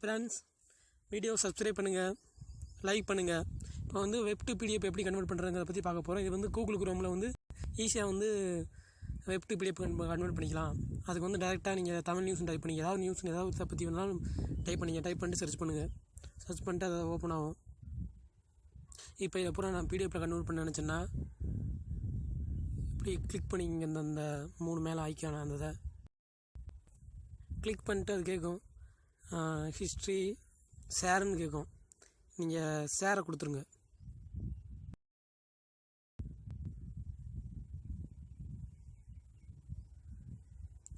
Friends, video subscribe பண்ணுங்கள், like பண்ணுங்கள். இப்போ வந்து வெப் டு பிடிஎஃப் எப்படி கன்வெர்ட் பண்ணுறதுங்கிறத பற்றி பார்க்க போகிறோம். இது வந்து கூகுள் குரோமில் வந்து ஈஸியாக வந்து வெப் டு பிடிஎஃப் கன்வெர்ட் பண்ணிக்கலாம். அதுக்கு வந்து டேரெக்டாக நீங்கள் தமிழ் நியூஸ் டைப் பண்ணி ஏதாவது இதை பற்றி வேணாலும் டைப் பண்ணிட்டு சர்ச் பண்ணுங்கள். சர்ச் பண்ணிட்டு அதை ஓப்பன் ஆகும். இப்போ இதை பூரா நான் பிடிஎஃப்பில் கன்வெர்ட் பண்ண நினச்சேன்னா இப்படி கிளிக் பண்ணிங்க. அந்த 3 மேலே ஐக்கான அந்த இதை கிளிக் பண்ணிட்டு அது கேட்கும் ஹிஸ்ட்ரி ஷேருன்னு கேட்கும். நீங்கள் ஷேரை கொடுத்துருங்க.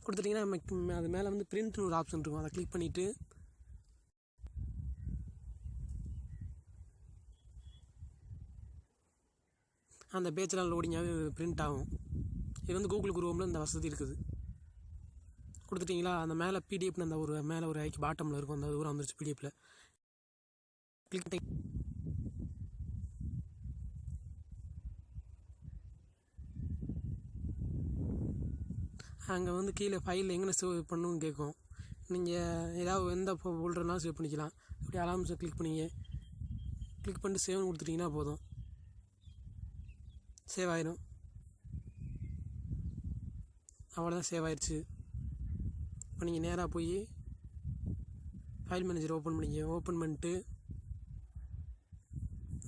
கொடுத்துட்டிங்கன்னா அது மேலே வந்து பிரிண்ட்னு ஒரு ஆப்ஷன் இருக்கும். அதை கிளிக் பண்ணிவிட்டு அந்த பேஜெலாம் லோடிங்காகவே பிரிண்ட் ஆகும். இது வந்து கூகுள் குரோமில் இந்த வசதி இருக்குது. கொடுத்துட்டிங்களா, அந்த மேலே பிடிஎஃப்னு அந்த ஒரு மேலே ஒரு ஐக்கு பாட்டமில் இருக்கும். அந்த தூரம் வந்துருச்சு பிடிஎஃப்பில். கிளிக் பண்ணி அங்கே வந்து கீழே ஃபைலில் எங்கே சேவ் பண்ணணும்னு கேட்கும். நீங்கள் ஏதாவது எந்த ஃபோல்டர்னாலும் சேவ் பண்ணிக்கலாம். அப்படி அலாம்ஸை கிளிக் பண்ணிட்டு சேவ்னு கொடுத்துட்டிங்கன்னா போதும், சேவ் ஆயிடும். அவ்வளோதான், சேவ் ஆயிடுச்சு. இப்போ நீங்கள் நேராக போய் ஃபைல் மேனேஜர் ஓப்பன் பண்ணிட்டு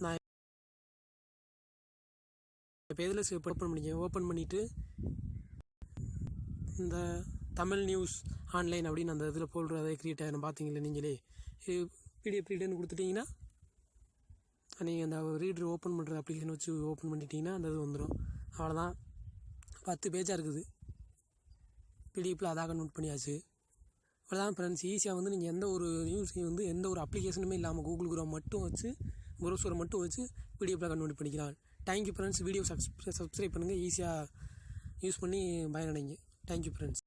நான் இப்போ எதில் சேவ் ஓப்பன் பண்ணிவிட்டு இந்த தமிழ் நியூஸ் ஆன்லைன் அப்படின்னு அந்த இதில் ஃபோல்டர் அதை க்ரியேட் ஆகிடும். பார்த்தீங்களா நீங்களே. பிடிஎஃப் ரீடர்னு கொடுத்துட்டிங்கன்னா நீங்கள் அந்த ரீடர் ஓப்பன் பண்ணுற அப்ளிகேஷன் வச்சு ஓப்பன் பண்ணிட்டீங்கன்னா அந்த இது வந்துடும். அவ்வளோதான், 10 பேஜாக இருக்குது. பிடிஎஃப்பில் அதாக கன்வெர்ட் பண்ணியாச்சு. அவ்வளோதான் ஃப்ரெண்ட்ஸ். ஈஸியாக வந்து நீங்கள் எந்த ஒரு நியூஸையும் வந்து எந்த ஒரு அப்ளிகேஷனுமே இல்லாமல் கூகுள் குரோம் மட்டும் வச்சு ப்ரௌசரை மட்டும் வச்சு பிடிஎஃப்பில் கன்வெர்ட் பண்ணிக்கலாம். Thank you friends. வீடியோ சப்ஸ்கிரைப் பண்ணுங்கள். ஈஸியாக யூஸ் பண்ணி பயனடைங்க. Thank you friends.